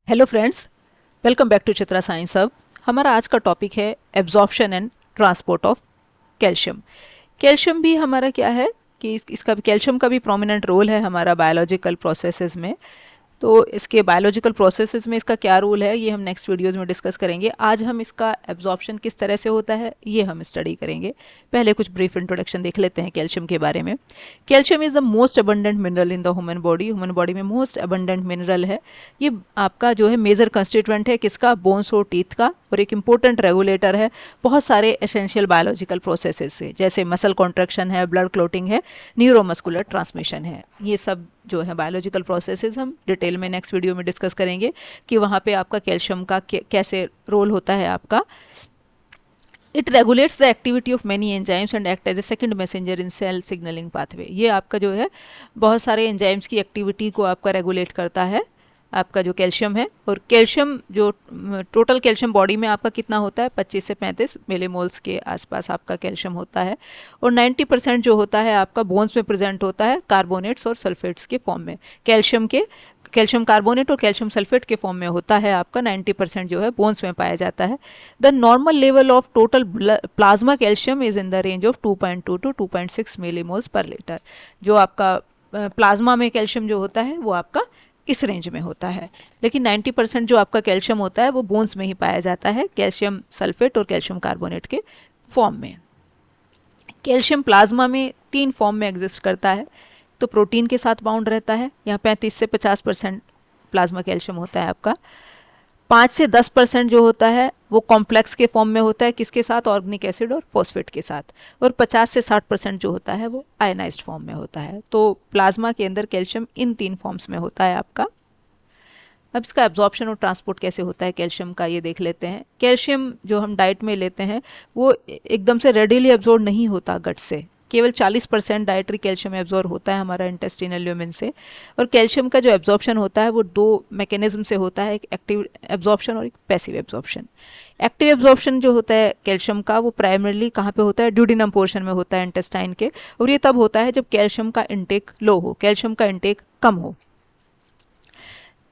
Hello friends, welcome back to Chitra science hub. हमारा आज का टॉपिक है absorption and transport of calcium. Calcium भी हमारा क्या है कि इसका भी कैल्शियम का भी प्रोमिनेंट रोल है हमारा बायोलॉजिकल प्रोसेसेस में। तो इसके बायोलॉजिकल प्रोसेसेस में इसका क्या रोल है ये हम नेक्स्ट वीडियोज़ में डिस्कस करेंगे। आज हम इसका एब्जॉर्प्शन किस तरह से होता है ये हम स्टडी करेंगे। पहले कुछ ब्रीफ इंट्रोडक्शन देख लेते हैं कैल्शियम के बारे में। Calcium is the most abundant mineral in the human body में मोस्ट अबंडेंट मिनरल है। ये आपका जो है मेजर कंस्टिट्यूएंट है किसका, बोन्स और टीथ का, और एक इंपॉर्टेंट रेगुलेटर है बहुत सारे एसेंशियल बायोलॉजिकल प्रोसेसेस से, जैसे मसल कॉन्ट्रैक्शन है, ब्लड क्लोटिंग है, न्यूरोमस्कुलर ट्रांसमिशन है। ये सब जो है बायोलॉजिकल प्रोसेसेस हम डिटेल में नेक्स्ट वीडियो में डिस्कस करेंगे कि वहाँ पे आपका कैल्शियम का कैसे रोल होता है आपका। It regulates the activity of many enzymes and act as a second messenger in cell signalling pathway. ये आपका जो है बहुत सारे एंजाइम्स की एक्टिविटी को आपका रेगुलेट करता है आपका जो कैल्शियम है। और कैल्शियम जो टोटल कैल्शियम बॉडी में आपका कितना होता है, 25 से 35 मिलीमोल्स के आसपास आपका कैल्शियम होता है। और 90% जो होता है आपका बोन्स में प्रेजेंट होता है कार्बोनेट्स और सल्फेट्स के फॉर्म में। कैल्शियम कार्बोनेट और कैल्शियम सल्फेट के फॉर्म में होता है आपका। 90% जो है बोन्स में पाया जाता है। The normal level of total plasma calcium is in the range of 2.2 to 2.6 millimoles per litre. जो आपका प्लाज्मा में कैल्शियम जो होता है वो आपका इस रेंज में होता है। लेकिन 90% जो आपका कैल्शियम होता है वो बोन्स में ही पाया जाता है, कैल्शियम सल्फेट और कैल्शियम कार्बोनेट के फॉर्म में। कैल्शियम प्लाज्मा में 3 फॉर्म में एग्जिस्ट करता है। तो प्रोटीन के साथ बाउंड रहता है, यहाँ 35 से 50% प्लाज्मा कैल्शियम होता है आपका। 5 से 10% जो होता है वो कॉम्प्लेक्स के फॉर्म में होता है, किसके साथ, ऑर्गेनिक एसिड और फॉस्फेट के साथ। और 50 से 60% जो होता है वो आयनाइज्ड फॉर्म में होता है। तो प्लाज्मा के अंदर कैल्शियम इन 3 फॉर्म्स में होता है आपका। अब इसका एब्जॉर्प्शन और ट्रांसपोर्ट कैसे होता है कैल्शियम का ये देख लेते हैं। कैल्शियम जो हम डाइट में लेते हैं वो एकदम से रेडिली एब्जॉर्ब नहीं होता गट से। केवल 40% डाइटरी कैल्शियम एब्जॉर्ब होता है हमारा इंटेस्टिनल ल्यूमेन से। और कैल्शियम का जो एब्जॉर्प्शन होता है वो 2 मैकेनिज्म से होता है, एक एक्टिव एब्जॉर्प्शन और एक पैसिव एब्जॉर्प्शन। एक्टिव एब्जॉर्प्शन जो होता है कैल्शियम का वो प्राइमरली कहाँ पे होता है, ड्यूडिनम पोर्शन में होता है इंटेस्टाइन के। और ये तब होता है जब कैल्शियम का इंटेक लो हो, कैल्शियम का इंटेक कम हो।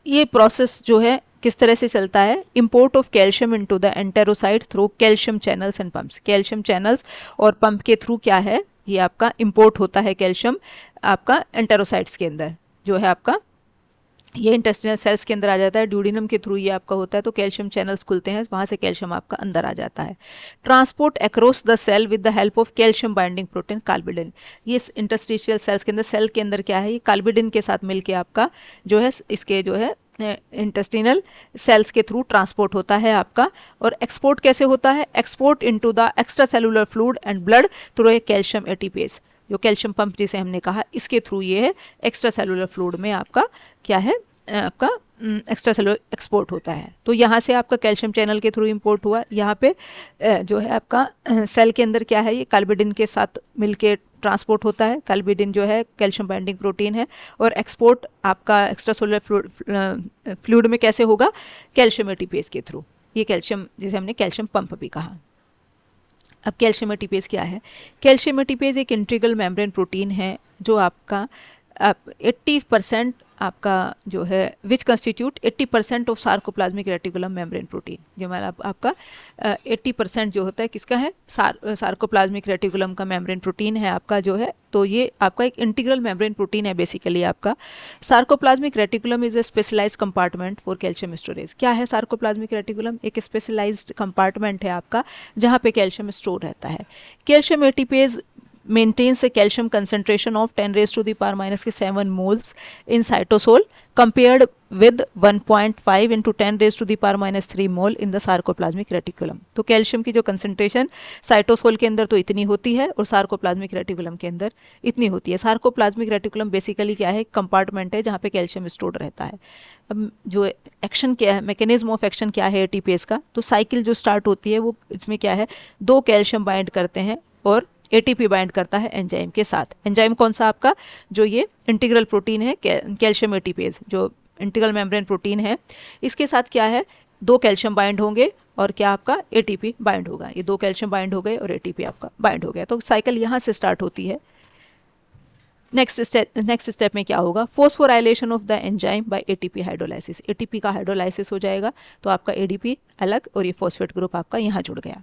ये प्रोसेस जो है किस तरह से चलता है, import of calcium into the enterocyte through calcium channels and pumps. Calcium channels और पंप के थ्रू क्या है, ये आपका इंपोर्ट होता है कैल्शियम आपका एंटेरोसाइट्स के अंदर जो है आपका, ये इंटेस्टिनल सेल्स के अंदर आ जाता है। ड्यूडिनम के थ्रू ये आपका होता है, तो कैल्शियम चैनल्स खुलते हैं, वहाँ से कैल्शियम आपका अंदर आ जाता है। Transport across the cell with the help of calcium binding protein calbindin. ये इंटरस्टिशियल सेल्स के अंदर, सेल के अंदर क्या है, ये कार्बिडिन के साथ मिलके आपका जो है इसके जो है इंटेस्टिनल सेल्स के थ्रू ट्रांसपोर्ट होता है आपका। और एक्सपोर्ट कैसे होता है, export into the extra cellular fluid and blood through a calcium ATPase. जो कैल्शियम पंप जिसे हमने कहा, इसके थ्रू ये है एक्स्ट्रा सेलुलर फ्लूइड में आपका क्या है, आपका एक्स्ट्रा सेलुलर एक्सपोर्ट होता है। तो यहाँ से आपका कैल्शियम चैनल के थ्रू इंपोर्ट हुआ। यहाँ पे जो है आपका सेल के अंदर क्या है, ये कार्बिडिन के साथ मिलके ट्रांसपोर्ट होता है। कार्बिडिन जो है कैल्शियम बाइंडिंग प्रोटीन है। और एक्सपोर्ट आपका एक्स्ट्रा सेलुलर फ्लूइड में कैसे होगा, कैल्शियम एटीपेज के थ्रू। ये कैल्शियम जिसे हमने कैल्शियम पंप भी कहा। अब कैल्शियम एटीपेज क्या है, कैल्शियम एटीपेज एक इंटीग्रल मेम्ब्रेन प्रोटीन है जो आपका 80% आपका जो है which constitute 80% of sarcoplasmic reticulum membrane protein. जो मतलब आपका 80% जो होता है किसका है, सार्कोप्लाज्मिक रेटिकुलम का मेम्ब्रेन प्रोटीन है आपका जो है। तो ये आपका एक इंटीग्रल मेम्ब्रेन प्रोटीन है बेसिकली आपका। Sarcoplasmic reticulum is a specialised compartment for calcium storage. क्या है सार्कोप्लाज्मिक रेटिकुलम, एक स्पेशलाइज्ड कंपार्टमेंट है आपका जहाँ पे कैल्शियम स्टोर रहता है। Calcium ATPase maintains a calcium concentration of 10 raised to the power minus 7 moles in cytosol compared with 1.5 into 10 raised to the power minus 3 mole in the sarcoplasmic reticulum। तो calcium की जो concentration cytosol के अंदर तो इतनी होती है और सार्कोप्लाज्मिक रेटिकुलम के अंदर इतनी होती है। सार्कोप्लाज्मिक रेटिकुलम बेसिकली क्या है, कंपार्टमेंट है जहाँ पे कैल्शियम स्टोर्ड रहता है। अब जो एक्शन क्या है, मैकेनिज्म ऑफ एक्शन क्या है एटीपेज का, तो साइकिल जो स्टार्ट होती है वो इसमें क्या है, 2 कैल्शियम बाइंड करते हैं और एटीपी बाइंड करता है एंजाइम के साथ। एंजाइम कौन सा आपका, जो ये इंटीग्रल प्रोटीन है कैल्शियम एटीपेज, जो इंटीग्रल मेम्ब्रेन प्रोटीन है, इसके साथ क्या है, 2 कैल्शियम बाइंड होंगे और क्या आपका एटीपी बाइंड होगा। ये 2 कैल्शियम बाइंड हो गए और एटीपी आपका बाइंड हो गया। तो साइकिल यहाँ से स्टार्ट होती है। नेक्स्ट स्टेप में क्या होगा, phosphorylation of the enzyme by ATP hydrolysis, ATP का हाइड्रोलाइसिस हो जाएगा तो आपका एडीपी अलग और ये फॉस्फेट ग्रुप आपका यहाँ जुड़ गया।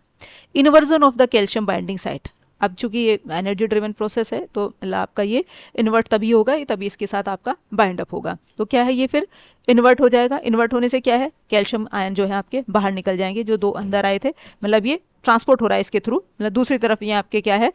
Inversion of the calcium binding site, अब चूंकि ये एनर्जी ड्रिवन प्रोसेस है तो मतलब आपका ये इन्वर्ट तभी होगा, तभी इसके साथ आपका बाइंड अप होगा। तो क्या है, ये फिर इन्वर्ट हो जाएगा। इन्वर्ट होने से क्या है, कैल्शियम आयन जो है आपके बाहर निकल जाएंगे, जो दो अंदर आए थे, मतलब ये ट्रांसपोर्ट हो रहा है इसके थ्रू, मतलब दूसरी तरफ ये आपके क्या है,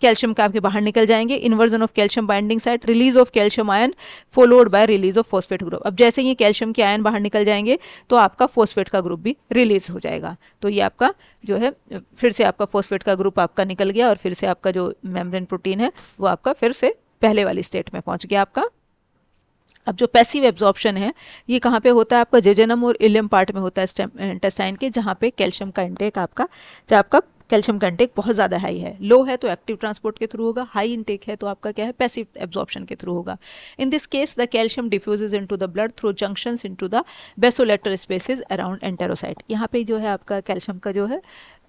कैल्शियम का आपके बाहर निकल जाएंगे। Inversion of calcium binding site, release of calcium ion followed by release of phosphate group. अब जैसे ये कैल्शियम के आयन बाहर निकल जाएंगे तो आपका फॉस्फेट का ग्रुप भी रिलीज हो जाएगा। तो ये आपका जो है फिर से आपका फॉस्फेट का ग्रुप आपका निकल गया और फिर से आपका जो मेम्ब्रेन प्रोटीन है वो आपका फिर से पहले वाली स्टेट में पहुंच गया आपका। अब जो पैसिव एब्जॉर्प्शन है ये कहाँ पे होता है, आपका जेजेनम और इलियम पार्ट में होता है इंटेस्टाइन के, जहाँ पे कैल्शियम का इंटेक आपका, जहाँ आपका कैल्शियम का इंटेक बहुत ज़्यादा हाई है। लो है तो एक्टिव ट्रांसपोर्ट के थ्रू होगा, हाई इंटेक है तो आपका क्या है, पैसिव एब्जॉर्प्शन के थ्रू होगा। In this case the calcium diffuses into the blood through junctions into the basolateral spaces around enterocyte. यहाँ पे जो है आपका कैल्शियम का जो है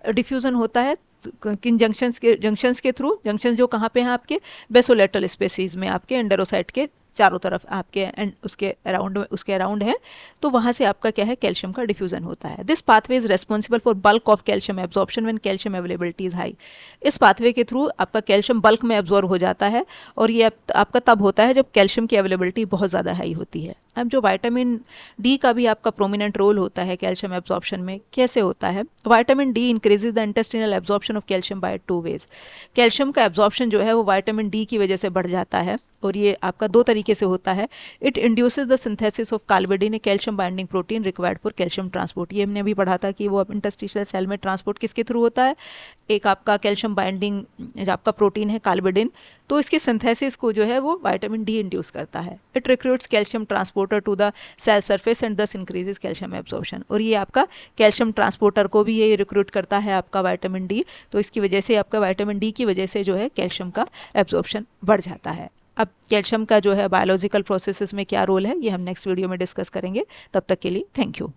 डिफ्यूजन होता है किन जंक्शंस के थ्रू, जंक्शन जो कहाँ पे हैं आपके बेसोलेटरल स्पेसीज में, आपके एंडेरोसाइट के चारों तरफ आपके एंड उसके अराउंड है, तो वहाँ से आपका क्या है, कैल्शियम का डिफ्यूजन होता है। This pathway is responsible for bulk of calcium absorption when calcium availability is high. इस पाथवे के थ्रू आपका कैल्शियम बल्क में एब्जॉर्ब हो जाता है और ये आपका तब होता है जब कैल्शियम की अवेलेबिलिटी बहुत ज़्यादा हाई होती है। अब जो विटामिन डी का भी आपका प्रोमिनेंट रोल होता है कैल्शियम एब्जॉर्प्शन में, कैसे होता है, vitamin D increases the intestinal absorption of calcium by 2 ways. Calcium का एब्जॉर्प्शन जो है वो विटामिन डी की वजह से बढ़ जाता है और ये आपका 2 तरीके से होता है। It induces the synthesis of calbindin, calcium binding protein required for calcium transport. ये हमने भी पढ़ा था कि वो अब इंटरस्टिशियल सेल में ट्रांसपोर्ट किसके थ्रू होता है, एक आपका कैल्शियम बाइंडिंग जो आपका प्रोटीन है कार्बाइडिन, तो इसके सिंथेसिस को जो है वो विटामिन डी इंड्यूस करता है। It recruits calcium transporter to the cell surface and thus increases calcium absorption. और ये आपका कैल्शियम ट्रांसपोर्टर को भी ये रिक्रूट करता है आपका विटामिन डी, तो इसकी वजह से आपका विटामिन डी की वजह से जो है कैल्शियम का एब्जॉर्प्शन बढ़ जाता है। अब कैल्शियम का जो है बायोलॉजिकल प्रोसेसेस में क्या रोल है ये हम नेक्स्ट वीडियो में डिस्कस करेंगे। तब तक के लिए थैंक यू।